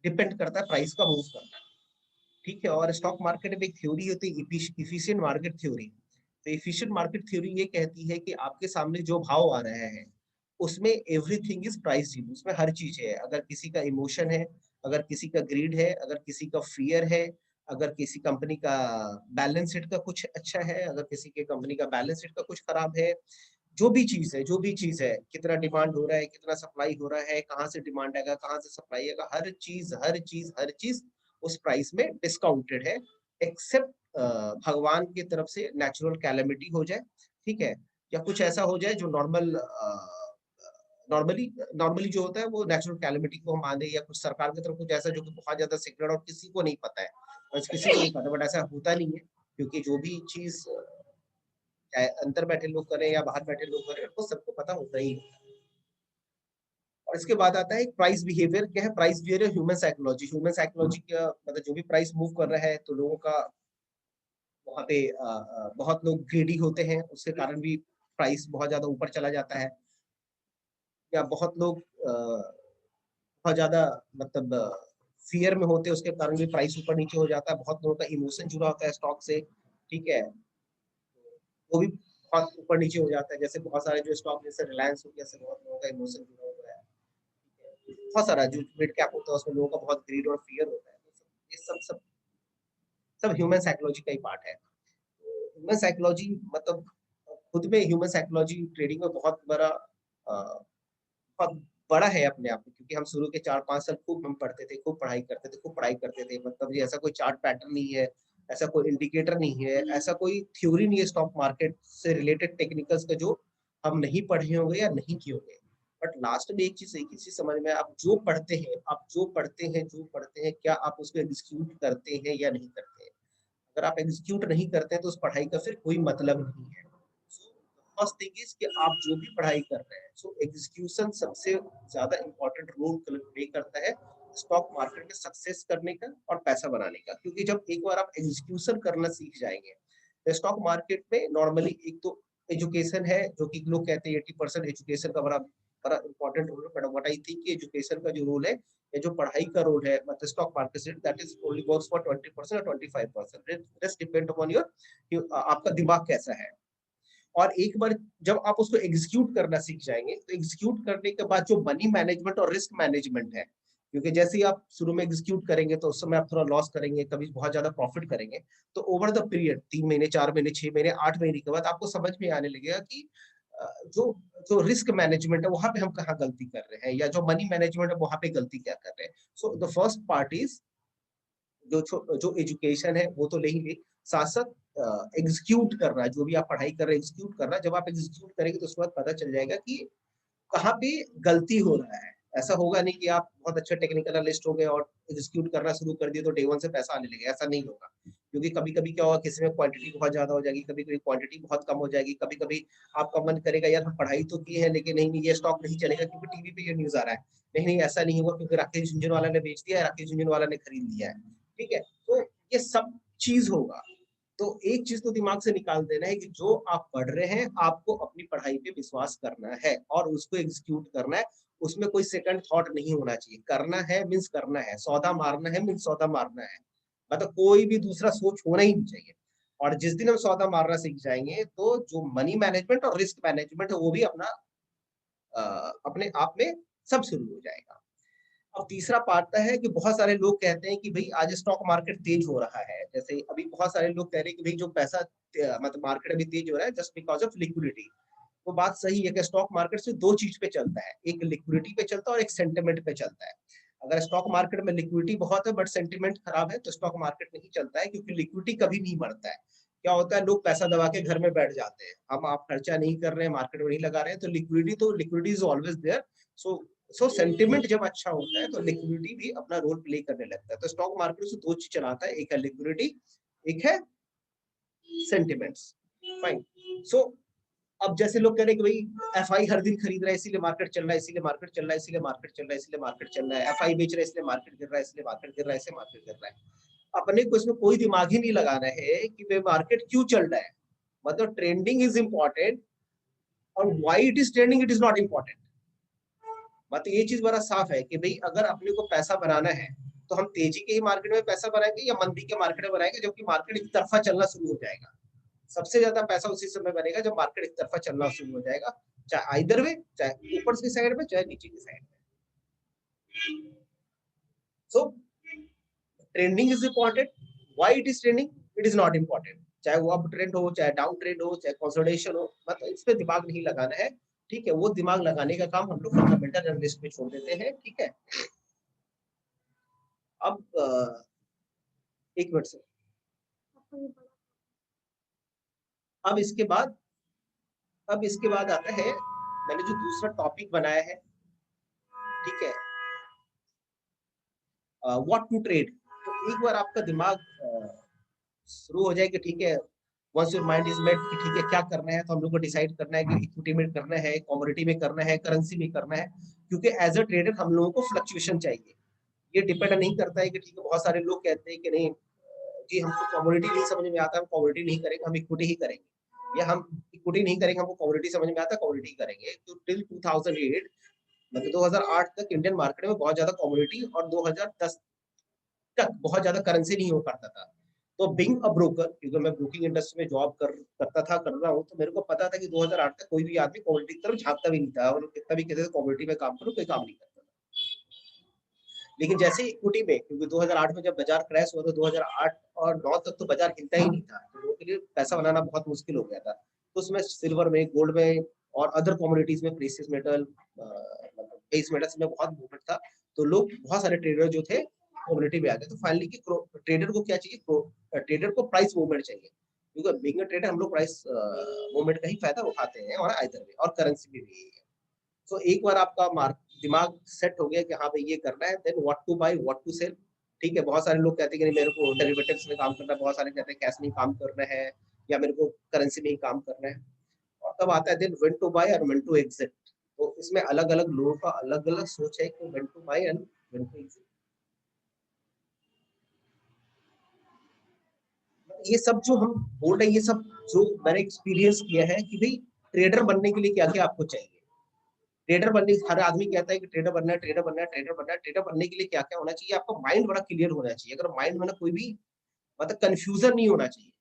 Depend करता है price का मूव करना, ठीक है। और स्टॉक मार्केट में एक थ्योरी होती है इफिशिएंट मार्केट थ्योरी। तो इफिशिएंट मार्केट थ्योरी ये कहती है कि आपके सामने जो भाव आ रहा है उसमें एवरीथिंग इज प्राइस्ड, उसमें हर चीज है। अगर किसी का इमोशन है, अगर किसी का ग्रीड है, अगर किसी का फियर है, अगर किसी कंपनी का बैलेंस शीट का कुछ अच्छा है, अगर किसी के कंपनी का बैलेंस शीट का कुछ खराब है, जो भी चीज है, कितना डिमांड हो रहा है, कितना सप्लाई हो रहा है, कहाँ से डिमांड आएगा, कहाँ से सप्लाई आएगा, हर चीज उस प्राइस में डिस्काउंटेड है, एक्सेप्ट भगवान की तरफ से नेचुरल कैलेमिटी हो जाए, ठीक है, या कुछ ऐसा हो जाए जो नॉर्मली नॉर्मली जो होता है वो नेचुरल कैलेमिटी को हम माने, या कुछ सरकार की तरफ कुछ ऐसा जो कि बहुत ज्यादा सीक्रेट और किसी को नहीं पता है, बस किसी को नहीं पता, बट ऐसा होता नहीं है, क्योंकि जो भी चीज चाहे अंदर बैठे लोग करें या बाहर बैठे लोग करें, वो सबको पता होता ही है। और इसके बाद आता है प्राइस बिहेवियर। क्या है price behaviour? Human psychology. Human psychology का मतलब जो भी प्राइस मूव कर रहा है तो लोगों का वहाँ पे बहुत लोग ग्रीडी होते हैं, उसके कारण भी प्राइस बहुत ज्यादा ऊपर चला जाता है, या बहुत लोग बहुत ज्यादा मतलब फियर में होते हैं, उसके कारण भी प्राइस ऊपर नीचे हो जाता है। बहुत लोगों का इमोशन जुड़ा होता है स्टॉक से, ठीक है, वो भी बहुत ऊपर नीचे हो जाता है। जैसे बहुत सारे जो स्टॉक जैसे रिलायंस हो गया, बहुत लोगों का इमोशन जुड़ा हुआ है, बहुत सारा जो मिड कैप होता है उसमें लोगों का बहुत ग्रीड और फियर होता है। ये सब ह्यूमन साइकोलॉजी का ही पार्ट है। ह्यूमन साइकोलॉजी मतलब खुद में ह्यूमन साइकोलॉजी ट्रेडिंग में बहुत बड़ा है अपने आप में, क्योंकि हम शुरू के 4-5 साल खूब हम पढ़ते थे, खूब पढ़ाई करते थे। मतलब ये ऐसा कोई चार्ट पैटर्न नहीं है, ऐसा कोई इंडिकेटर नहीं है, ऐसा कोई थ्योरी नहीं है स्टॉक मार्केट से रिलेटेड टेक्निकल्स का जो हम नहीं पढ़े होंगे या नहीं किए होंगे। बट लास्ट में एक ही चीज समझ में, आप जो पढ़ते हैं क्या आप उसको एग्जीक्यूट करते हैं या नहीं करते हैं? अगर आप एग्जीक्यूट नहीं करते हैं तो उस पढ़ाई का फिर कोई मतलब नहीं है। फर्स्ट थिंग इज कि आप जो भी पढ़ाई कर रहे हैं, सो एग्जीक्यूशन सबसे ज्यादा इंपॉर्टेंट रोल प्ले करता है स्टॉक मार्केट में सक्सेस करने का और पैसा बनाने का। क्योंकि जब एक बार आप एग्जीक्यूशन करना सीख जाएंगे तो स्टॉक मार्केट में नॉर्मली एक तो एजुकेशन है, जो कि लोग कहते हैं 80% एजुकेशन का बड़ा बड़ा इंपॉर्टेंट रोल है। But what I think education का जो रोल है, ये जो पढ़ाई का रोल है मतलब स्टॉक मार्केट से, that is only works for 20% और 25%। जस्ट डिपेंड अपॉन योर आपका दिमाग कैसा है। और एक बार जब आप उसको एग्जीक्यूट करना सीख जाएंगे तो एग्जीक्यूट करने के बाद जो मनी मैनेजमेंट और रिस्क मैनेजमेंट है, क्योंकि जैसे ही आप शुरू में एग्जीक्यूट करेंगे तो उस समय आप थोड़ा लॉस करेंगे, कभी बहुत ज्यादा प्रॉफिट करेंगे, तो ओवर द पीरियड 3 महीने, 4 महीने, 6 महीने, 8 महीने के बाद आपको समझ में आने लगेगा कि जो जो रिस्क मैनेजमेंट है वहां पे हम कहाँ गलती कर रहे हैं, या जो मनी मैनेजमेंट है वहां पे गलती क्या कर रहे हैं। So the first part is जो एजुकेशन है वो तो ले ही ले, साथ साथ एग्जीक्यूट करना है, जो भी आप पढ़ाई कर रहे हैं एग्जीक्यूट करना। जब आप एग्जीक्यूट करेंगे तो उसके बाद पता चल जाएगा कि कहाँ पे गलती हो रहा है। ऐसा होगा नहीं कि आप बहुत अच्छे टेक्निकल एनालिस्ट हो गए और एग्जीक्यूट करना शुरू कर दिए तो डे वन से पैसा आने लगे, ऐसा नहीं होगा। क्योंकि कभी कभी क्या होगा, किसी में क्वांटिटी बहुत ज्यादा हो जाएगी, कभी कभी क्वांटिटी बहुत कम हो जाएगी, कभी कभी आपका मन करेगा यार हम पढ़ाई तो की है लेकिन नहीं ये स्टॉक नहीं चलेगा क्योंकि टीवी पे ये न्यूज आ रहा है। नहीं नहीं ऐसा नहीं होगा, क्योंकि राकेश झुंझुनवाला ने बेच दिया है, राकेश झुंझुनवाला ने खरीद लिया है, ठीक है। तो ये सब चीज होगा। तो एक चीज तो दिमाग से निकाल देना है कि जो आप पढ़ रहे हैं आपको अपनी पढ़ाई पे विश्वास करना है और उसको एग्जीक्यूट करना है। उसमें कोई सेकंड थॉट नहीं होना चाहिए। करना है मीन्स करना है, सौदा मारना है मीन्स सौदा मारना है, मतलब कोई भी दूसरा सोच होना ही नहीं चाहिए। और जिस दिन हम सौदा मारना सीख जाएंगे तो जो मनी मैनेजमेंट और रिस्क मैनेजमेंट है वो भी अपने आप में सब शुरू हो जाएगा। अब तीसरा पार्ट है कि बहुत सारे लोग कहते हैं कि भाई आज स्टॉक मार्केट तेज हो रहा है, जैसे अभी बहुत सारे लोग कह रहे हैं कि भाई जो पैसा मतलब मार्केट अभी तेज हो रहा है जस्ट बिकॉज ऑफ लिक्विडिटी। वो बात सही है कि स्टॉक मार्केट से दो चीज पे चलता है, एक लिक्विडिटी पे चलता है और एक सेंटिमेंट पे चलता है। अगर स्टॉक मार्केट में लिक्विडिटी बहुत है बट सेंटिमेंट खराब है तो स्टॉक मार्केट नहीं चलता है, क्योंकि लिक्विडिटी कभी नहीं बढ़ता है। क्या होता है, लोग पैसा दबा के घर में बैठ जाते हैं, हम आप खर्चा नहीं कर रहे हैं, मार्केट में नहीं लगा रहे हैं, तो liquidity is always there. So sentiment जब अच्छा होता है तो लिक्विडिटी भी अपना रोल प्ले करने लगता है। तो स्टॉक मार्केट से दो चीज चलाता है, एक है लिक्विडिटी, एक है सेंटिमेंट्स। फाइन। सो अब जैसे लोग कह रहे हैं कि भाई एफआई हर दिन खरीद रहा है इसीलिए मार्केट चल रहा है, इसीलिए मार्केट चल रहा है, इसीलिए मार्केट चल रहा है, इसीलिए मार्केट चल रहा है, एफआई बेच रहा है इसलिए मार्केट गिर रहा है, इसलिए मार्केट गिर रहा है, इसलिए मार्केट गिर रहा है। अपने को इसमें कोई दिमाग ही नहीं लगाना है कि भाई मार्केट क्यों चल रहा है। मतलब ट्रेंडिंग इज इंपॉर्टेंट और why it is trending it is not important. मतलब ये चीज बड़ा साफ है कि भाई अगर अपने को पैसा बनाना है तो हम तेजी के ही मार्केट में पैसा बनाएंगे या मंदी के मार्केट में बनाएंगे, जबकि मार्केट एक तरफा चलना शुरू हो जाएगा। सबसे ज्यादा पैसा उसी समय बनेगा जब मार्केट एक तरफा चलना शुरू हो जाएगा, चाहे आइदर वे, चाहे ऊपर की साइड में चाहे नीचे की साइड में। So trending is important. Why it is trending? It is not important. चाहे वो अप ट्रेंड हो, चाहे डाउन ट्रेंड हो, चाहे कंसोलिडेशन हो, मतलब इस पे दिमाग नहीं लगाना है। ठीक है, वो दिमाग लगाने का काम हम लोग फंडामेंटल एनालिस्ट पे छोड़ देते हैं। ठीक है, अब एक मिनट से, अब इसके बाद आता है, मैंने जो दूसरा टॉपिक बनाया है, ठीक है, व्हाट टू ट्रेड। तो एक बार आपका दिमाग शुरू हो जाए कि ठीक है, once your mind is made कि ठीक है क्या करना है, तो हम लोग को डिसाइड करना है कि इक्विटी में करना है, कमोडिटी में करना है, करेंसी में करना है। क्योंकि एज अ ट्रेडर हम लोगों को फ्लक्चुएशन चाहिए। ये डिपेंड नहीं करता है कि ठीक है, बहुत सारे लोग कहते हैं कि नहीं जी हमको कमोडिटी नहीं समझ में आता, हम कमोडिटी नहीं करेंगे, हम इक्विटी ही करेंगे, या हम इक्विटी नहीं करेंगे, हमको कमोडिटी समझ में आता, कमोडिटी करेंगे। तो टिल 2008, मतलब 2008 तक इंडियन मार्केट में बहुत ज्यादा कमोडिटी, और 2010 तक बहुत ज्यादा करेंसी नहीं हो पाता था। तो बिंग अ ब्रोकर, क्योंकि मैं ब्रोकिंग इंडस्ट्री में जॉब कर रहा हूँ, तो मेरे को पता था कि 2008 तक कोई भी आदमी कमोडिटी की तरफ झांकता भी नहीं था, और कितना भी कहते थे कमोडिटी में काम करो, कोई काम नहीं करता था। लेकिन जैसे इक्विटी में, क्योंकि 2008 में जब बाजार क्रैश हुआ, तो 2008 और 9 तक तो बाजार हिलता ही नहीं था, तो लोगों के लिए पैसा बनाना बहुत मुश्किल हो गया था। तो उसमें सिल्वर में, गोल्ड में और अदर कमोडिटीज में, प्रेशियस मेटल, मतलब बेस मेटल्स में बहुत मूवमेंट था। तो लोग, बहुत सारे ट्रेडर जो थे कमोडिटी में आ गए। तो फाइनली कि ट्रेडर को क्या चाहिए? ट्रेडर को प्राइस मूवमेंट चाहिए, क्योंकि बिग ट्रेडर हम लोग प्राइस मूवमेंट का ही फायदा उठाते हैं, और आइदर में, और करेंसी में भी। तो एक बार आपका दिमाग सेट हो गया कि हाँ भाई ये करना है, then what to buy, what to sell. ठीक है, बहुत सारे लोग कहते हैं कि नहीं मेरे को डेरिवेटिव्स में काम करना है, बहुत सारे कहते हैं कैश में काम करना है, या मेरे को करेंसी में ही काम करना है। और तब आता है देन व्हेन टू बाय और व्हेन टू एग्जिट। तो इसमें अलग अलग लोगों का अलग अलग सोच है कि when to buy and when to exit. ये सब जो हम बोल रहे हैं, ये सब जो मैंने एक्सपीरियंस किया है कि भाई ट्रेडर बनने के लिए क्या क्या आपको चाहिए। ट्रेडर बनने, हर आदमी कहता है कि ट्रेडर बनना है, ट्रेडर बनना है, ट्रेडर बनना है। ट्रेडर बनने के लिए क्या क्या होना चाहिए? आपका माइंड बड़ा क्लियर होना चाहिए। अगर माइंड में ना कोई भी, मतलब कंफ्यूजन नहीं होना चाहिए,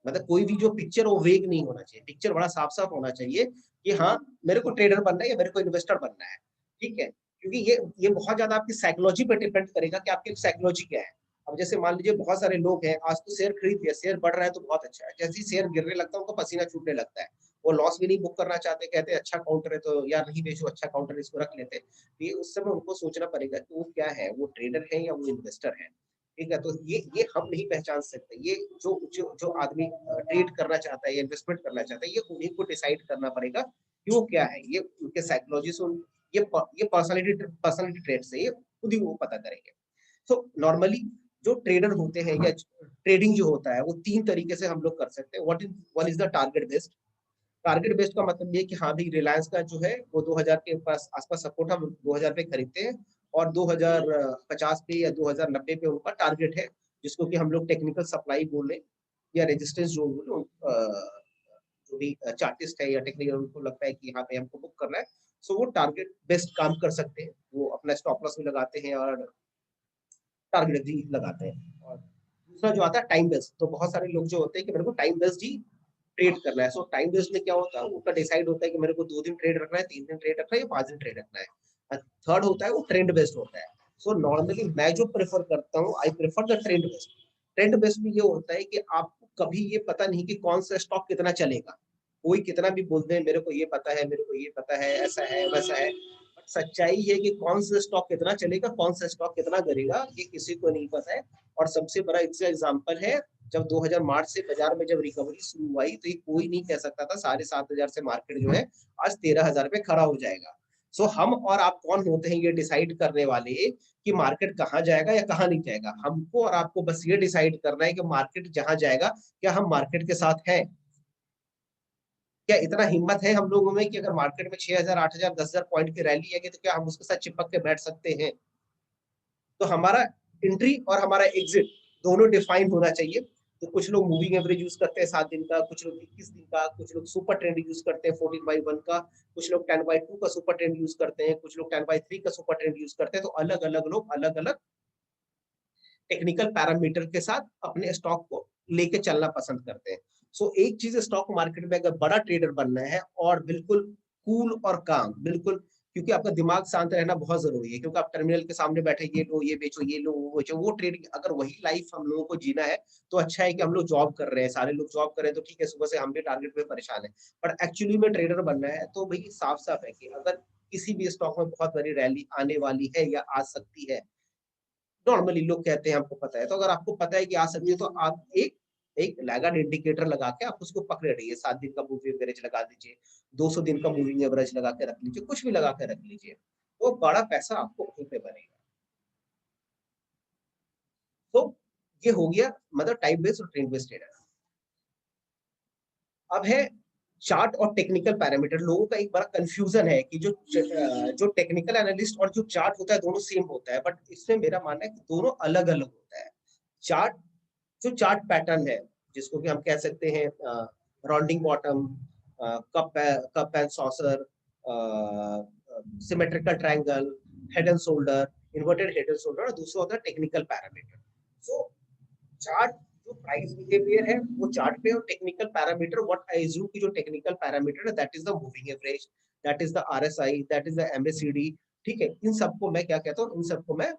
मतलब कोई भी जो पिक्चर वो वेग नहीं होना चाहिए, पिक्चर बड़ा साफ साफ होना चाहिए कि हाँ मेरे को ट्रेडर बनना है या मेरे को इन्वेस्टर बनना है। ठीक है, क्योंकि ये बहुत ज्यादा आपकी साइकोलॉजी पर डिपेंड करेगा कि आपकी साइकोलॉजी क्या है। अब जैसे मान लीजिए बहुत सारे लोग हैं, आज तो शेयर खरीद लिया, शेयर बढ़ रहा है तो बहुत अच्छा है, जैसे ही शेयर गिरने लगता है उनको पसीना छूटने लगता है, वो लॉस भी नहीं बुक करना चाहते, कहते हैं अच्छा काउंटर है तो यार नहीं बेचो, अच्छा काउंटर है इसको रख लेते हैं। तो ये उस समय उनको सोचना पड़ेगा कि वो क्या है, वो ट्रेडर है या वो इन्वेस्टर है। ठीक है, तो ये हम नहीं पहचान सकते। ये जो आदमी ट्रेड करना चाहता है या इन्वेस्टमेंट करना चाहता है, ये उन्हीं को डिसाइड करना पड़ेगा कि वो क्या है। ये उनके साइकोलॉजी से, ये पर्सनालिटी ट्रेड से ये खुद ही वो पता करेंगे। तो नॉर्मली जो ट्रेडर होते हैं या ट्रेडिंग जो होता है, वो तीन तरीके से हम लोग कर सकते हैं। One is the target based. Target based का मतलब ये कि हाँ भाई रिलायंस का जो है वो 2000 के पास आसपास सपोर्ट, हम 2000 पे खरीदते हैं, और 2050 पे या 2090 पे उनका टारगेट है, जिसको कि हम लोग टेक्निकल सप्लाई बोल रहे हैं, या रेजिस्टेंस जो बोले, जो भी चार्टिस्ट है या टेक्निकल उनको लगता है कि यहाँ पे हमको बुक करना है, सो वो टारगेट बेस्ड काम कर सकते हैं। वो अपना स्टॉप लॉस भी लगाते हैं और टारगेट भी लगाते हैं। और दूसरा जो आता है टाइम बेस्ड, तो बहुत सारे लोग जो होते हैं कि मेरे को टाइम बेस्ड ही ट्रेड करना है। सो टाइम बेस्ड में क्या होता है, उनका डिसाइड होता है कि मेरे को 2 दिन ट्रेड रखना है, 3 दिन ट्रेड रखना है, या 5 दिन ट्रेड रखना है। थर्ड होता है वो ट्रेंड बेस्ड होता है। सो नॉर्मली मैं जो प्रेफर करता हूँ, I prefer the trend based. Trend based में ये होता है कि आपको कभी ये पता नहीं कि कौन सा स्टॉक कितना चलेगा। कोई कितना भी बोल दे मेरे को ये पता है, मेरे को ये पता है, ऐसा है वैसा है, बट सच्चाई है कि कौन सा स्टॉक कितना चलेगा, कौन सा स्टॉक कितना गिरेगा, ये किसी को नहीं पता है। और सबसे बड़ा इसका एग्जाम्पल है, जब 2000 मार्च से बाजार में जब रिकवरी शुरू हुई, तो ये कोई नहीं कह सकता था 7,500 से मार्केट जो है आज 13,000 पे खड़ा हो जाएगा। सो हम और आप कौन होते हैं ये डिसाइड करने वाले कि मार्केट कहाँ जाएगा या कहाँ नहीं जाएगा? हमको और आपको बस ये डिसाइड करना है कि मार्केट जहां जाएगा, क्या हम मार्केट के साथ हैं? क्या इतना हिम्मत है हम लोगों में कि अगर मार्केट में 6,000, 8,000, 10,000 पॉइंट की रैली है, तो क्या हम उसके साथ चिपक के बैठ सकते हैं? तो हमारा एंट्री और हमारा एग्जिट दोनों डिफाइन होना चाहिए। तो कुछ लोग मूविंग एवरेज यूज करते हैं 7 दिन का, कुछ लोग 21 दिन का, कुछ लोग सुपर ट्रेंड यूज करते हैं 14/1 का, कुछ लोग 10/2 का सुपर ट्रेंड यूज करते हैं, कुछ लोग 10/3 का सुपर ट्रेंड यूज करते हैं। तो अलग अलग लोग अलग अलग टेक्निकल पैरामीटर के साथ अपने स्टॉक को लेके चलना पसंद करते हैं। सो एक चीज स्टॉक मार्केट में अगर बड़ा ट्रेडर बनना है और बिल्कुल कूल और काम, बिल्कुल, क्योंकि आपका दिमाग शांत रहना बहुत जरूरी है, क्योंकि आप टर्मिनल के सामने बैठे ये लो ये बेचो ये लो वो बेचो, वो ट्रेडिंग अगर वही लाइफ हम लोगों को जीना है तो अच्छा है कि हम लोग जॉब कर रहे हैं, सारे लोग जॉब कर रहे हैं तो ठीक है, सुबह से हम भी टारगेट पे परेशान है। पर एक्चुअली में ट्रेडर बनना है तो भाई साफ साफ है कि अगर किसी भी स्टॉक में बहुत बड़ी रैली आने वाली है या आ सकती है, नॉर्मली लोग कहते हैं हमको पता है, तो अगर आपको पता है कि आ सकती है तो आप एक एक लैगार्ड इंडिकेटर लगा के आप उसको पकड़े रहिए। 7 दिन का मूविंग एवरेज लगा दीजिए, 200 दिन का मूविंग एवरेज लगा के रख लीजिए, कुछ भी लगा के रख लीजिए, वो बड़ा पैसा आपको वहीं पे बनेगा। तो ये हो गया मतलब टाइम बेस्ड और ट्रेंड बेस्ड ट्रेडर। अब है चार्ट और टेक्निकल पैरामीटर। लोगों का एक बड़ा कंफ्यूजन है कि जो टेक्निकल एनालिस्ट और जो चार्ट होता है दोनों सेम होता है, बट इसमें मेरा मानना है कि दोनों अलग अलग होता है। चार्ट, जो चार्ट पैटर्न है जिसको कि हम कह सकते हैं rounding bottom, cup and saucer, symmetrical triangle, head and shoulder, inverted head and shoulder, और दूसरा होता है टेक्निकल पैरामीटर। सो चार्ट जो प्राइस बिहेवियर है वो चार्ट पे, और technical parameter what I assume कि जो टेक्निकल पैरामीटर है that is the moving average, that is the RSI, that is the MACD. ठीक है, इन सबको मैं क्या कहता हूँ, इन सबको मैं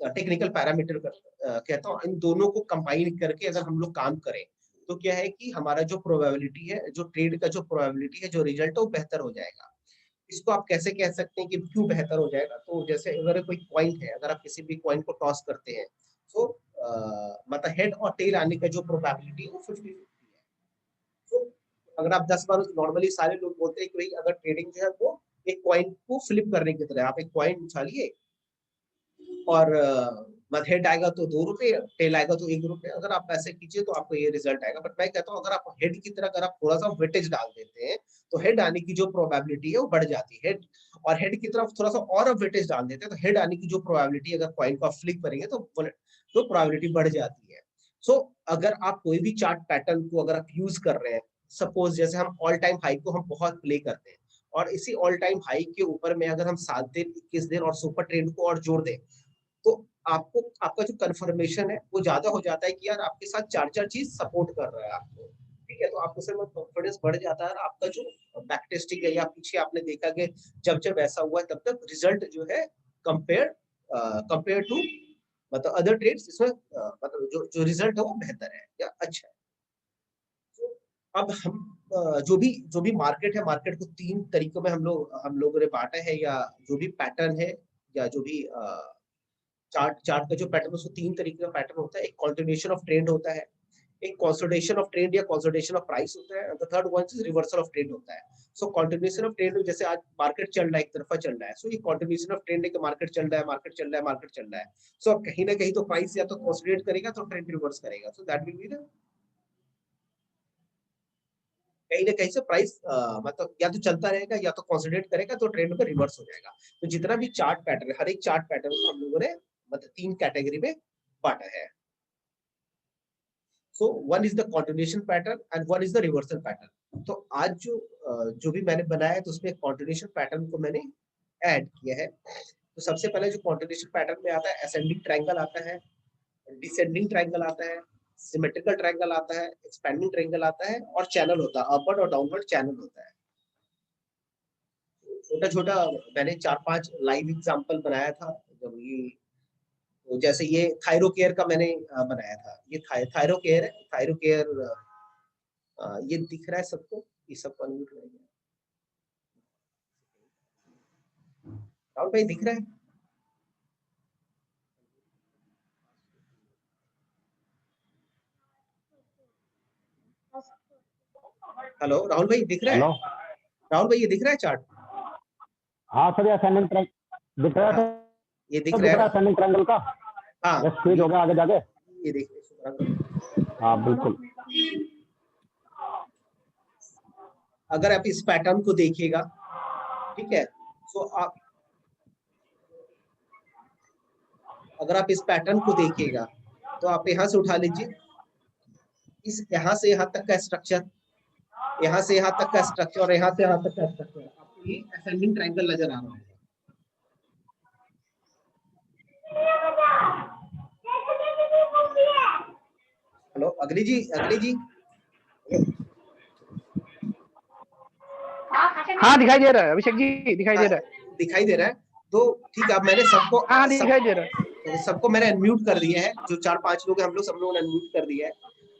टेक्निकल पैरामीटर कहता हूँ। इन दोनों को कंबाइन करके अगर हम लोग काम करें तो क्या है कि हमारा जो प्रोबेबिलिटी है, जो ट्रेड का जो प्रोबेबिलिटी है, जो रिजल्ट है वो बेहतर हो जाएगा। इसको आप कैसे कह सकते हैं कि क्यों बेहतर हो जाएगा? तो जैसे अगर कोई कॉइन है, अगर आप किसी भी कॉइन को टॉस करते हैं तो मतलब हेड और टेल आने का जो प्रोबेबिलिटी है वो 50-50 है। तो अगर आप 10 बार, नॉर्मली सारे लोग बोलते हैं कि भाई अगर ट्रेडिंग जो है वो एक कॉइन को फ्लिप करने की तरह, आप एक कॉइन उछालिए और हेड आएगा तो 2 रुपए, टेल आएगा तो 1 रुपए, अगर आप ऐसे कीजिए तो आपको ये रिजल्ट आएगा। बट मैं कहता हूँ अगर आप हेड की तरह अगर आप थोड़ा सा वेटेज डाल देते हैं तो हेड आने की जो प्रोबेबिलिटी है वो बढ़ जाती है। हेड और हेड की तरफ थोड़ा सा और वेटेज डाल देते हैं तो हेड आने की जो प्रोबेबिलिटी, अगर कॉइन को आप फ्लिप करेंगे तो प्रोबेबिलिटी बढ़ जाती है। सो अगर आप कोई भी चार्ट पैटर्न को अगर आप यूज कर रहे हैं, सपोज जैसे हम ऑल टाइम हाई को हम बहुत प्ले करते हैं, और इसी ऑल टाइम हाई के ऊपर में अगर हम 7 दिन, 21 दिन और सुपर ट्रेंड को और जोड़ दें तो आपको, आपका जो कंफर्मेशन है वो ज्यादा हो जाता है कि यार आपके साथ चार चार चीज सपोर्ट कर रहा है आपको। ठीक है, तो आपको उसमें कॉन्फिडेंस बढ़ जाता है, और आपका जो बैक टेस्टिंग है या पीछे आपने देखा कि जब जब ऐसा हुआ है तब तक रिजल्ट जो है कंपेयर कंपेयर टू मतलब अदर ट्रेड्स, इसमें मतलब जो जो रिजल्ट है वो बेहतर है या अच्छा है। तो अब हम जो भी मार्केट है, मार्केट को 3 तरीकों में हम लोगों ने बांटा है, या जो भी पैटर्न है, या जो भी चार्ट चार्ट का जो पैटर्न है उसको 3 तरीके का पैटर्न होता है। एक कंटिन्यूएशन ऑफ ट्रेंड होता है, एक कंसोलिडेशन ऑफ ट्रेंड या कंसोलिडेशन ऑफ प्राइस होता है, the third one is reversal of trend होता है। सो कंटिन्यूएशन ऑफ ट्रेंड, जैसे आज मार्केट चल रहा है, एक तरफा चल रहा है, सो ये कंटिन्यूएशन ऑफ ट्रेंड है कि मार्केट चल रहा है, मार्केट चल रहा है, मार्केट चल रहा है। सो अब कहीं ना कहीं तो प्राइस या तो कंसोलिडेट करेगा तो ट्रेंड रिवर्स करेगा, so that will be the, कहीं ना कहीं से प्राइस मतलब या तो चलता रहेगा या तो कंसोलिडेट करेगा तो ट्रेंड में रिवर्स हो जाएगा। तो जितना भी चार्ट पैटर्न है, हर एक चार्ट पैटर्न को हम लोगों ने मतलब 3 कैटेगरी में बांटा है। So one is the continuation pattern and one is the reversal pattern. तो आज जो भी मैंने बनाया है तो उसमें कंटिन्यूएशन पैटर्न को मैंने ऐड किया है। तो सबसे पहले जो कंटिन्यूएशन पैटर्न में आता है, असेंडिंग ट्रायंगल आता है, डिसेंडिंग ट्रायंगल आता है, सिमेट्रिकल ट्रायंगल आता है, एक्सपेंडिंग ट्रायंगल आता है, और चैनल होता है, अपवर्ड और डाउनवर्ड चैनल होता है। छोटा छोटा मैंने 4-5 लाइव एग्जांपल बनाया था। जब ये, तो जैसे ये थायरो केयर का मैंने बनाया था, ये थायरो केयर है, थायरो केयर ये दिख रहा है सबको, ये सब अनम्यूट हो गया, राहुल भाई दिख रहा है? हेलो राहुल भाई दिख रहा है? हेलो। राहुल भाई ये दिख रहा है चार्ट? हाँ सर, ये असेंडिंग ट्रैंगल दिख रहा है हाँ ये सर, दिख रहा दिख है रहा ना? है असेंडिंग ट्रैंगल का। हाँ बस स्पीड हो गया आगे जाके। ये देखिए, शुक्र है। हाँ बिल्कुल। अगर आप इस पैटर्न को देखिएगा, ठीक है, तो आप अगर आप इस पैटर्न को देखिएगा तो आप यहाँ से उठा लीजिए, इस यहाँ से यहाँ तक का स्ट्रक्चर, यहाँ से यहाँ तक का स्ट्रक्चर, और यहाँ से यहाँ तक का स्ट्रक्चर, आपको ये असेंडिंग ट्रायंगल नजर आ रहा है। अगली जी, अगली जी। हाँ दिखाई दे रहा है अभिषेक जी, दिखाई दे रहा है। दिखाई दे रहा है तो ठीक है। अब मैंने सबको हाँ दिखाई दे रहा है। तो सबको मैंने अनम्यूट कर दिया है, जो 4-5 लोग हैं हम लोग सब लोगों ने अनम्यूट कर दिया है।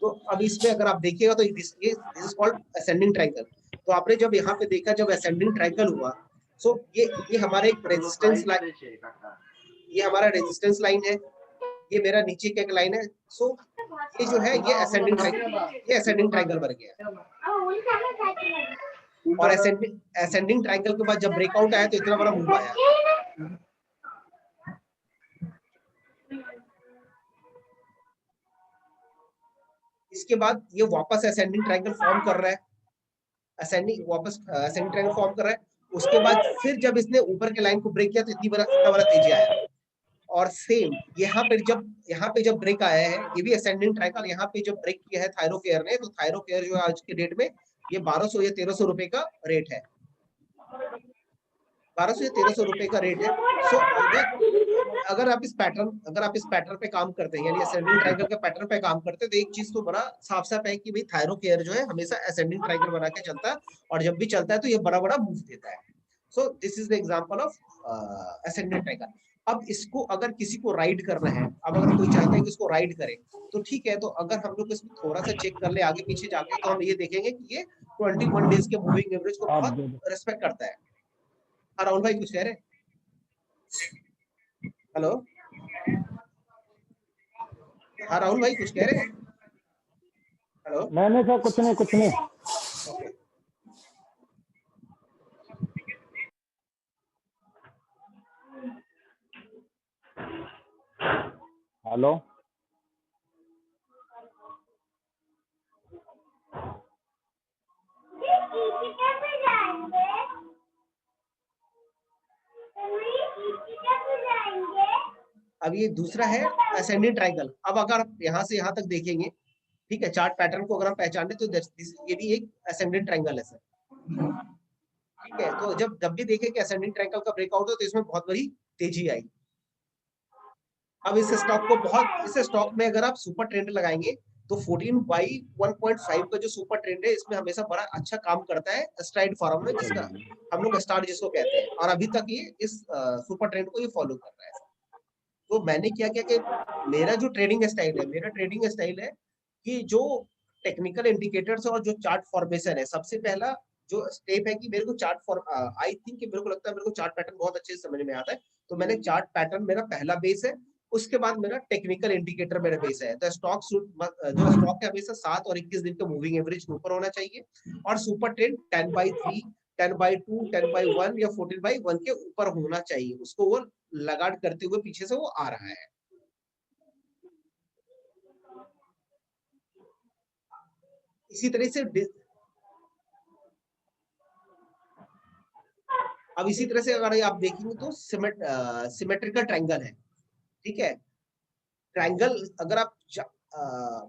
तो अब इसमें अगर आप देखिएगा तो this is called ascending triangle. तो आपने जब यहाँ पे देखा जब असेंडिंग ट्रायंगल हुआ, सो ये हमारा एक रेजिस्टेंस लाइन, ये हमारा रेजिस्टेंस लाइन है, ये मेरा नीचे का एक लाइन है। सो ये जो है ये असेंडिंग ट्रायंगल बन गया। और असेंडिंग ट्रायंगल के बाद जब ब्रेकआउट आया तो इतना बड़ा मूव आया। इसके बाद ये वापस असेंडिंग ट्रायंगल फॉर्म कर रहा है, असेंडिंग ट्रायंगल फॉर्म कर रहा है। उसके बाद फिर जब इसने ऊपर के लाइन को ब्रेक किया तो इतना बड़ा तेजी आया। और सेम यहाँ पे जब ब्रेक आया है, ये भी असेंडिंग ट्रायंगल, यहाँ पे जब ब्रेक किया है थायरोकेयर ने, तो थायरोकेयर जो आज के डेट में ये 1200 या 1300 रुपए का रेट है, 1200 या 1300 रुपए का रेट है। सो अगर आप इस पैटर्न पे काम करते हैं, यानी असेंडिंग ट्रायंगल के पैटर्न पे काम करते हैं, तो एक चीज तो बड़ा साफ साफ है कि भाई थायरोकेयर जो है हमेशा असेंडिंग ट्रायंगल बना के चलता है, और जब भी चलता है तो ये बड़ा बड़ा मूव देता है। So this is the example of ascending triangle. अब इसको अगर किसी को राइड करना है, अब अगर कोई चाहता है कि इसको राइड करे, तो ठीक है। तो अगर हम लोग इसमें थोड़ा सा चेक कर ले आगे पीछे जाके, तो हम ये देखेंगे कि ये 21 डेज के मूविंग एवरेज को बहुत रेस्पेक्ट करता है। राहुल भाई कुछ कह रहे हैं? हेलो, हाँ राहुल भाई कुछ कह रहे हैं? हेलो, मैंने सर कुछ नहीं ओके। हेलो, अब ये दूसरा है असेंडिंग ट्रायंगल। अब अगर आप यहाँ से यहाँ तक देखेंगे, ठीक है, चार्ट पैटर्न को अगर हम पहचाने तो ये भी एक असेंडिंग ट्रायंगल है सर, ठीक है। तो जब भी देखें कि असेंडिंग ट्रायंगल का ब्रेकआउट हो तो इसमें बहुत बड़ी तेजी आई। अब इस स्टॉक में अगर आप सुपर ट्रेंड लगाएंगे तो 14/1.5 का जो सुपर ट्रेंड है, इसमें हमेशा बड़ा अच्छा काम करता है स्ट्राइड फॉर्म में, जिसका हम लोग स्टार जिसको कहते हैं, और अभी तक ये इस सुपर ट्रेंड को ये फॉलो कर रहा है। तो मैंने क्या किया कि मेरा ट्रेडिंग स्टाइल है कि जो टेक्निकल इंडिकेटर्स और जो चार्ट फॉर्मेशन है, सबसे पहला जो स्टेप है कि मेरे को आई थिंक कि मेरे को लगता है मेरे को चार्ट पैटर्न बहुत अच्छे से समझ में आता है। तो मैंने चार्ट पैटर्न मेरा पहला बेस है, उसके बाद मेरा टेक्निकल इंडिकेटर मेरा बेस है। तो स्टॉक है हमेशा 7 और 21 दिन का मूविंग एवरेज के ऊपर होना चाहिए, और सुपर ट्रेंड 10/3, 10/2, 10/1 या 14/1 के ऊपर होना चाहिए। उसको वो लगाड़ करते हुए पीछे से वो आ रहा है। इसी तरह से अब इसी तरह से अगर आप देखेंगे तो सिमेट्रिकल ट्रायंगल है, ठीक है। ट्रायंगल अगर आप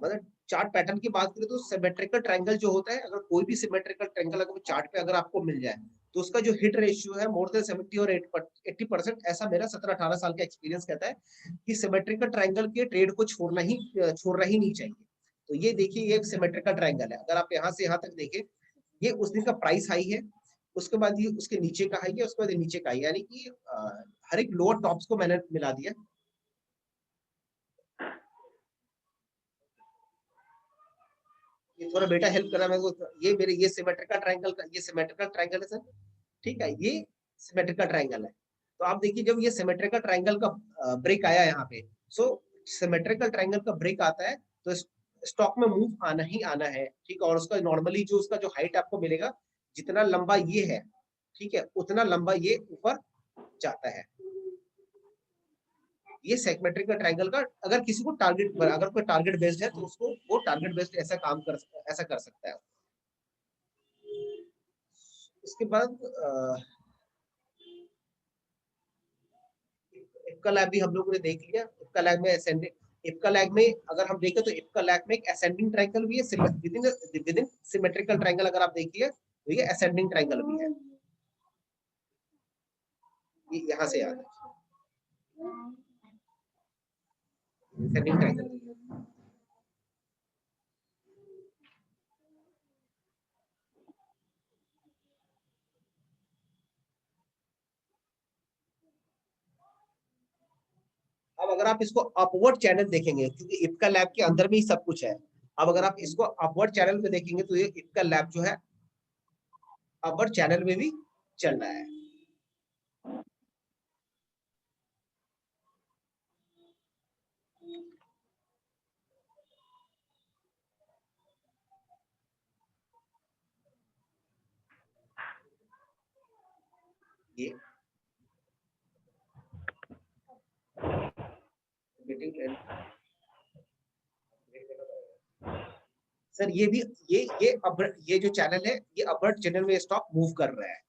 मतलब चार्ट पैटर्न की बात करें तो सिमेट्रिकल ट्रायंगल जो होता है, अगर कोई भी सिमेट्रिकल ट्रायंगल अगर चार्ट पे अगर आपको मिल जाए तो उसका जो हिट रेशियो है मोर देन 70 और 80%, ऐसा मेरा 17-18 साल का एक्सपीरियंस कहता है कि सिमेट्रिकल ट्रायंगल के ट्रेड को छोड़ना ही नहीं चाहिए। तो ये देखिए, ये सिमेट्रिकल ट्रायंगल है। अगर आप यहाँ से यहाँ तक देखें, ये उस दिन का प्राइस हाई है, उसके बाद ये उसके नीचे का हाई है, उसके बाद नीचे का हाई, यानी कि हर एक लोअर टॉप्स को मैंने मिला दिया। ये थोड़ा बेटा हेल्प करा मेरे को। ये सिमेट्रिकल ट्रायंगल है सर, ठीक है, ये सिमेट्रिकल ट्रायंगल है। तो आप देखिए जब ये सिमेट्रिकल ट्रायंगल का ब्रेक आया यहाँ पे, सो सिमेट्रिकल ट्रायंगल का ब्रेक आता है तो स्टॉक में मूव आना ही आना है, ठीक है। और उसका नॉर्मली जो उसका जो हाइट आपको मिलेगा, जितना लंबा ये है, ठीक है, उतना लंबा ये ऊपर जाता है। ये सिमेट्रिकल ट्रायंगल का अगर किसी को अगर कोई टारगेट बेस्ड है तो उसको वो टारगेट बेस्ड ऐसा कर सकता है। इसके बाद इप्का लैब भी हम लोगों ने देख लिया। इप्का लैब में अगर हम देखें तो इप्का लैब में एक असेंडिंग ट्रायंगल भी है, विद इन सिमेट्रिकल ट्रायंगल अगर आप देखिए तो ये असेंडिंग ट्रायंगल भी है। ये यहाँ से याद है, असेंडिंग ट्रायंगल। अब अगर आप इसको अपवर्ड चैनल देखेंगे, क्योंकि इप्का लैब के अंदर में ही सब कुछ है, अब अगर आप इसको अपवर्ड चैनल पे देखेंगे तो ये इप्का लैब जो है अपवर्ड चैनल में भी चल रहा है। ये सर ये भी ये जो चैनल है ये अपवर्ड चैनल में स्टॉक मूव कर रहा है।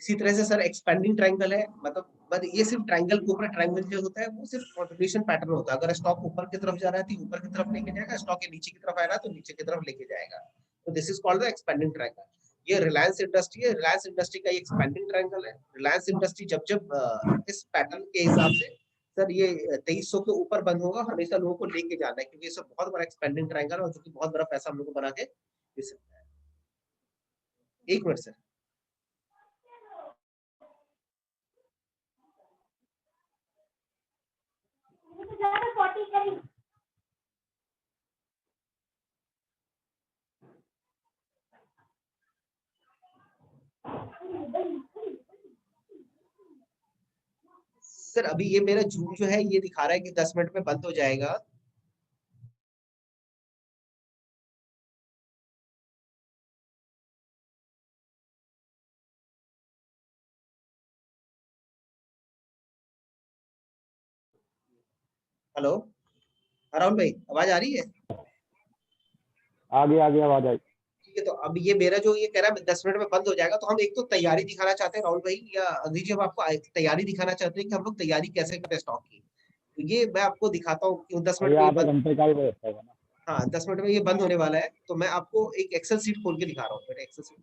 इसी तरह से सर एक्सपेंडिंग ट्रायंगल है, मतलब ये सिर्फ ट्रायंगल के ऊपर, ट्रायंगल जो होता है वो सिर्फ कंट्रीब्यूशन पैटर्न होता है। अगर स्टॉक ऊपर की तरफ जा रहा है तो ऊपर की तरफ लेके जाएगा, स्टॉक के नीचे की तरफ आएगा तो नीचे की तरफ लेके जाएगा। तो this is called the expanding triangle. ये रिलायंस इंडस्ट्री है, रिलायंस इंडस्ट्री का एक्सपेंडिंग ट्रायंगल है। रिलायंस इंडस्ट्री जब जब इस पैटर्न के हिसाब से सर ये 2300 के ऊपर बंद होगा, हमेशा लोगों को लेके जाना है, क्योंकि ये बहुत बड़ा एक्सपेंडिंग ट्रायंगल है और जो कि बहुत बड़ा पैसा हम लोग को बना के दे सकता है। एक मिनट सर। सर अभी ये मेरा जूम जो है ये दिखा रहा है कि 10 मिनट में बंद हो जाएगा। हेलो राहुल भाई, आवाज आ रही है? आगे आगे आवाज आई। ठीक है, तो अब ये मेरा जो ये कह रहा है 10 मिनट में बंद हो जाएगा, तो हम एक तो तैयारी दिखाना चाहते हैं राहुल भाई या अजीत जी, हम आपको तैयारी दिखाना चाहते हैं कि हम लोग तैयारी कैसे करते हैं स्टॉक की। तो ये मैं आपको दिखाता हूँ कि 10 मिनट ये में ये आधे बंद, घंटे का ही वेस्ट है ना। हाँ 10 मिनट में ये बंद होने वाला है। तो मैं आपको एक एक्सेल सीट खोल के दिखा रहा हूँ, मेरा एक्सेल सीट।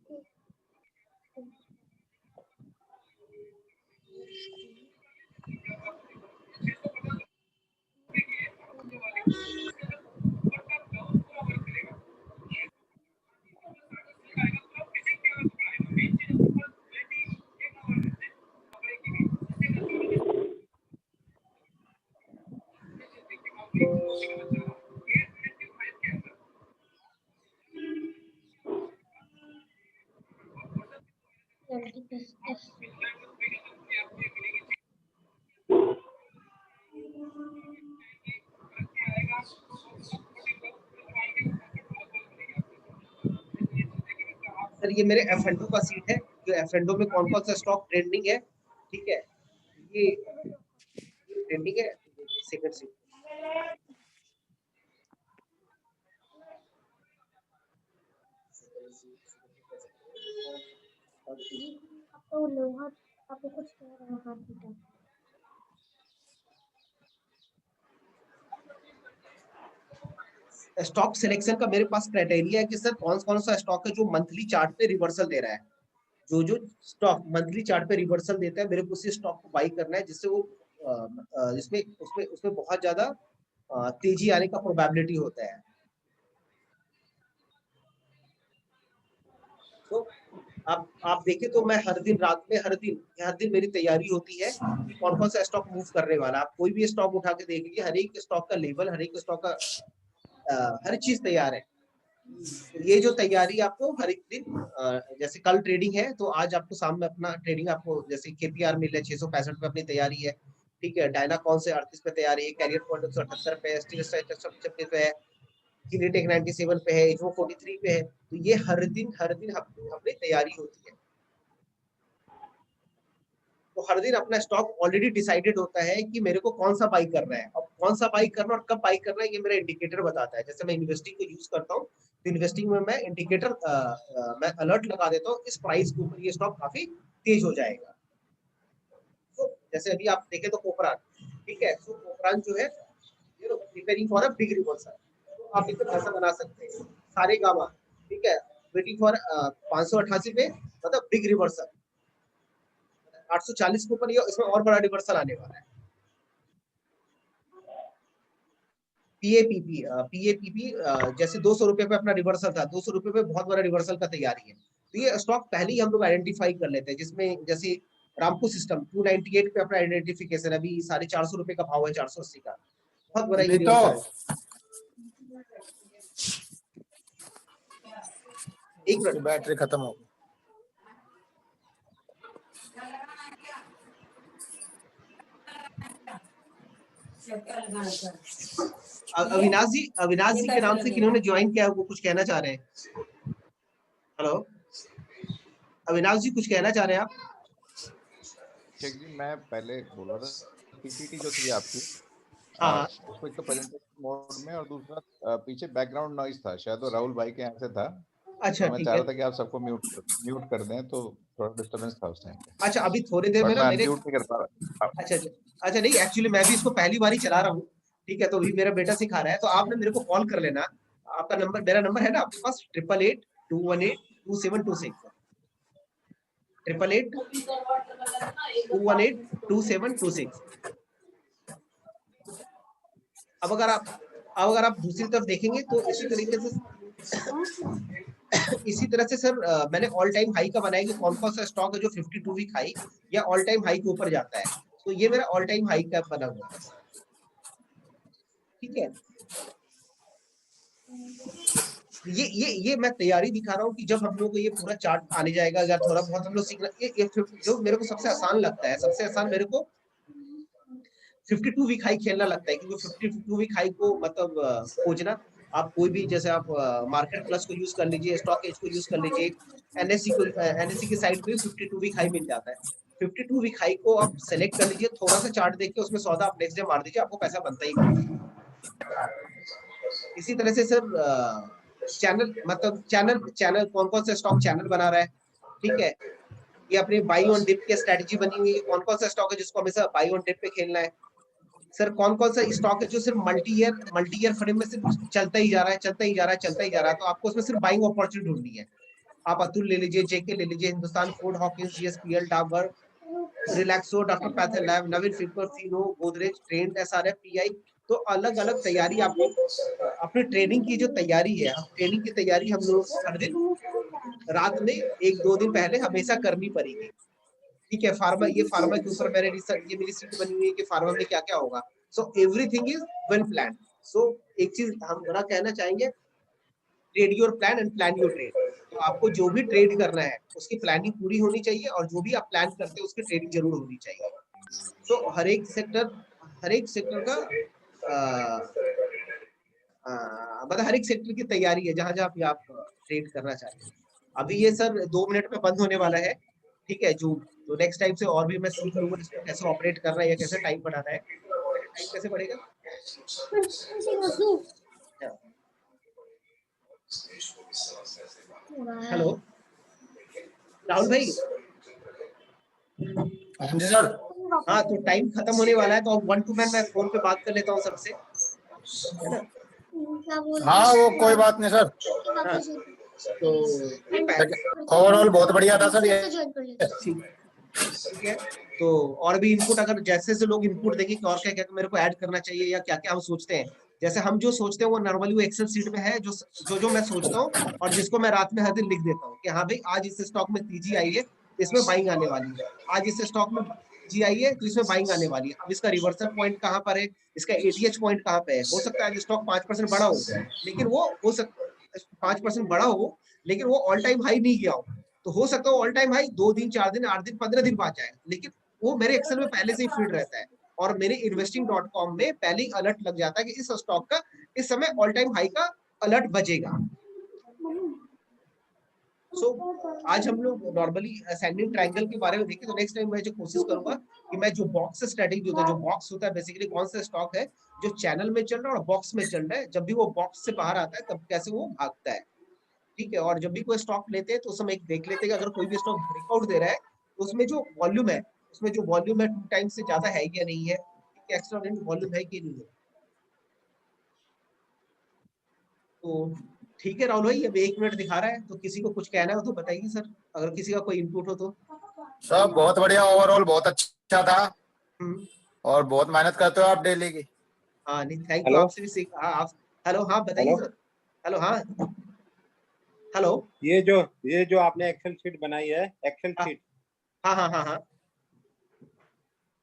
सर ये मेरे F&O का सीट है, जो F&O में कौन कौन सा स्टॉक ट्रेंडिंग है, ठीक है। ये ट्रेंडिंग है, सेकंड सीट। आपको लोहा, आपको कुछ कह रहा है हाथ बेटा। स्टॉक सिलेक्शन का मेरे पास क्राइटेरिया है कि सर कौन कौन सा स्टॉक है जो मंथली चार्ट पे रिवर्सल दे रहा है। जो जो स्टॉक मंथली चार्ट पे रिवर्सल देता है, मेरे को उसी स्टॉक को बाई करना है, जिससे वो जिसमें उसमें उसमें बहुत ज्यादा तेजी आने का प्रोबेबिलिटी होता है। तो आप देखें तो मैं हर दिन रात में, हर दिन मेरी तैयारी होती है कि कौन कौन सा स्टॉक मूव करने वाला। आप कोई भी स्टॉक उठा के देख लीजिए, हर एक स्टॉक का लेवल, हर एक स्टॉक का हर चीज तैयार है। ये जो तैयारी आपको हर एक दिन, जैसे कल ट्रेडिंग है तो आज आपको शाम में अपना ट्रेडिंग, आपको जैसे KPR मिल है 665 पे अपनी तैयारी है, ठीक है। डायनाकॉन से 38 पे तैयारी है, कैरियर पॉइंट 178 पे, स्टील स्ट्रक्चर 56 पे है, किनेटेक 97 पे है, इजो 43 पे है। तो ये हर दिन अपनी तैयारी होती है। तो हर दिन अपना स्टॉक ऑलरेडी डिसाइडेड होता है कि मेरे को कौन सा बाई करना है, और कौन सा बाई करना और कब बाई करना है, ये मेरा इंडिकेटर बताता है। जैसे मैं इन्वेस्टिंग को यूज करता हूँ, तो इन्वेस्टिंग में मैं इंडिकेटर, मैं अलर्ट लगा देता हूँ, इस प्राइस के ऊपर ये स्टॉक काफी तेज हो जाएगा। तो जैसे अभी आप देखें तो पोपरान, ठीक है, तो पोपरान जो है preparing for a big reversal, तो आप इसमें पैसा बना सकते हैं। सारे गामा, ठीक है, वेटिंग फॉर 588 पे, मतलब बिग रिवर्सल 840 के ऊपर, ये इसमें और बड़ा रिवर्सल आने वाला है। पीएपीपी जैसे 200 रुपए पे अपना रिवर्सल था, 200 रुपए पे बहुत बड़ा रिवर्सल का तैयारी है। तो ये स्टॉक पहले ही हम लोग आइडेंटिफाई कर लेते हैं, जिसमें जैसे रामको सिस्टम 298 पे अपना आइडेंटिफिकेशन, अभी 450 रुपए का भाव है, 480 का, बहुत बड़ा अभी तो यूनिवर्सल है। एक मिनट, बैटरी खत्म हो गई। अविनाश जी के नाम से किन्होंने ज्वाइन किया है, वो कुछ कहना चाह रहे हैं। हेलो अविनाश जी, कुछ कहना चाह रहे हैं आप? अभिषेक जी, मैं पहले बोल रहा था पीपीटी जो थी आपकी, हाँ उसको एक तो प्रेजेंटेशन मोड में, और दूसरा पीछे बैकग्राउंड नॉइज था, शायद वो राहुल भाई के यहाँ से था। अच्छा तो मैं ठीक चाह है। रहा था कि आप सबको म्यूट कर दें, तो थोड़ा डिस्टर्बेंस था उस टाइम पे, अच्छा अभी थोड़ी देर में बट ना मैं मेरे, अनम्यूट नहीं कर पा रहा। अच्छा अच्छा अच्छा, नहीं एक्चुअली मैं भी इसको पहली बार ही चला रहा हूँ, ठीक है, तो अभी मेरा बेटा सिखा रहा है, तो आपने मेरे को कॉल कर लेना। आपका नंबर, मेरा नंबर है ना आपके पास, 8882182726, 8882182726। अब अगर आप दूसरी तरफ देखेंगे तो इसी तरीके से इसी तरह से सर मैंने ऑल टाइम हाई का बनाया कि कौन कौन सा स्टॉक है जो 52 वीक हाई या ऑल टाइम हाई के ऊपर जाता है, तो ये मेरा ऑल टाइम हाई का बना हुआ है, ठीक है। ये मैं तैयारी दिखा रहा हूँ कि जब हम लोग को ये पूरा चार्ट आने जाएगा, अगर थोड़ा बहुत हम लोग सीखना, ये जो मेरे को सबसे आसान लगता है, सबसे आसान मेरे को 52 वीक हाई खेलना लगता है, क्योंकि 52 वीक हाई को मतलब खोजना, आप कोई भी, जैसे आप मार्केट प्लस को यूज कर लीजिए, स्टॉक एज को यूज कर लीजिए, एनएससी की साइड पे 52 वीक हाई मिल जाता है। 52 वीक हाई को आप सेलेक्ट कर लीजिए, थोड़ा सा चार्ट देख के उसमें सौदा आप नेक्स्ट डे मार दीजिए, आपको पैसा बनता ही बनता है। इसी तरह से सर चैनल, मतलब चैनल कौन कौन सा स्टॉक चैनल बना रहा है, ठीक है, ये अपनी बाई ऑन डिप की स्ट्रेटजी बनी हुई है, कौन कौन सा स्टॉक है जिसको हमेशा बाई ऑन डिप पे खेलना है। सर कौन कौन सा स्टॉक है जो सिर्फ मल्टी ईयर फ्रेम में सिर्फ चलता ही जा रहा है, चलता ही जा रहा है, चलता ही जा रहा है, तो आपको उसमें सिर्फ बाइंग अपॉर्चुनिटी ढूंढनी है। आप अतुल ले लीजिए, जेके ले लीजिए, Hindustan food, Hawkins, GSPL, Dabur, Relaxo, doctor पैथर लैब, नवीन फिल्पर, फिनो, गोदरेज, ट्रेंड, एसआरएफ, पीआई, तो अलग अलग तैयारी आपको अपनी ट्रेनिंग की जो तैयारी है, ट्रेनिंग की तैयारी हम लोग हर दिन रात में 1-2 दिन पहले हमेशा करनी पड़ेगी, ठीक है। फार्मा, ये फार्मा के ऊपर मैंने रिसर्च, ये मेरी सीट बनी हुई है कि फार्मा में क्या क्या होगा, so everything is well plan. So एक चीज हम बड़ा कहना चाहेंगे, trade your plan and plan your trade. तो आपको जो भी ट्रेड करना है उसकी प्लानिंग पूरी होनी चाहिए, और जो भी आप प्लान करते हैं उसकी ट्रेडिंग जरूर होनी चाहिए। तो हर एक सेक्टर का मतलब हर एक सेक्टर की तैयारी है, जहां जहां भी आप ट्रेड करना चाहते हैं। अभी ये सर 2 मिनट में बंद होने वाला है, ठीक है, जो तो नेक्स्ट टाइम से और भी मैं सीख लूंगा इसको कैसे ऑपरेट करना है या कैसे टाइम बढ़ाना है। टाइम कैसे बढ़ेगा? हेलो राहुल भाई। हाँ जी सर। हाँ, तो टाइम खत्म होने वाला है, तो अब 1 टू 1 मैं फोन पे बात कर लेता हूँ सबसे, है ना? हाँ वो कोई बात नहीं सर। हाँ, तो ओवरऑल बहुत बढ़िया था सर ये। ठीक है। तो और भी इनपुट, अगर जैसे से लोग इनपुट देंगे कि और क्या क्या मेरे को ऐड करना चाहिए या क्या क्या हम सोचते हैं, जैसे हम जो सोचते हैं वो नॉर्मली वो एक्सेल सीट में है, जो मैं सोचता हूँ और जिसको मैं रात में हर दिन लिख देता हूँ कि हाँ भाई आज इस स्टॉक में तेजी आई है, इसमें बाइंग आने वाली है, आज इस स्टॉक में जी आई है तो इसमें बाइंग आने वाली है। अब इसका रिवर्सल पॉइंट कहाँ पर है, इसका एटीएच पॉइंट कहाँ पे है, हो सकता है स्टॉक 5% बढ़ा हो, लेकिन वो हो सकता 5% बढ़ा हो लेकिन वो ऑल टाइम हाई नहीं गया हो, तो हो सकता है ऑल टाइम हाई 2 दिन, 4 दिन, 8 दिन, 15 दिन बाद जाए, लेकिन वो मेरे एक्सेल में पहले से ही फीड रहता है और मेरे investing.com में पहले ही अलर्ट लग जाता है कि इस स्टॉक का इस समय ऑल टाइम हाई का अलर्ट बजेगा। सो आज हम लोग नॉर्मली असेंडिंग ट्रायंगल के बारे में देखें, तो नेक्स्ट टाइम मैं जो कोशिश करूंगा कि मैं जो बॉक्स स्ट्रेटेजी होता है, जो बॉक्स होता है बेसिकली कौन सा स्टॉक है जो चैनल में चल रहा है और बॉक्स में चल रहा है, जब भी वो बॉक्स से बाहर आता है तब कैसे वो भागता है, ठीक है। और जब भी कोई स्टॉक लेते हैं तो उस समय एक देख लेते हैं कि अगर कोई भी स्टॉक ब्रेकआउट दे रहा है तो उसमें जो वॉल्यूम है, उसमें जो वॉल्यूम है 2 टाइम्स से ज्यादा है या नहीं है, एक्स्ट्रा वॉल्यूम है कि नहीं है। तो ठीक है राहुल भाई, अब 1 मिनट दिखा रहा है, तो किसी को कुछ कहना हो तो बताइए सर, अगर किसी का कोई इनपुट हो तो। सब बहुत बढ़िया, ओवरऑल बहुत अच्छा था हम्म, और बहुत मेहनत करते हो आप डेली की। हाँ नहीं थैंक यू, हेलो आपसे भी सीख, हाँ आप, हेलो हाँ बताइए हेलो सर, हेलो हाँ हेलो। ये जो आपने एक्सेल शीट बनाई है, एक्सेल हाँ। शीट, हाँ हाँ हाँ हाँ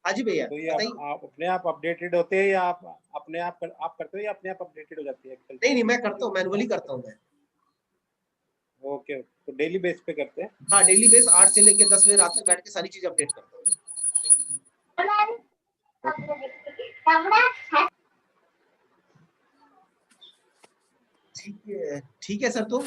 हाँ जी भैया तो ये बताइए। आप अपने आप अपडेटेड होते हैं या आप अपने आप आप करते हो या अपने आप अपडेटेड हो जाती है एक्सेल? नहीं नहीं, मैं करता हूँ, मैनुअली करता हूँ मैं। ओके, तो डेली बेस पे करते हैं। हाँ, डेली बेस 8 से लेके 10 बजे रात तक बैठ के सारी चीजें अपडेट करता हूँ। ठीक है सर। तो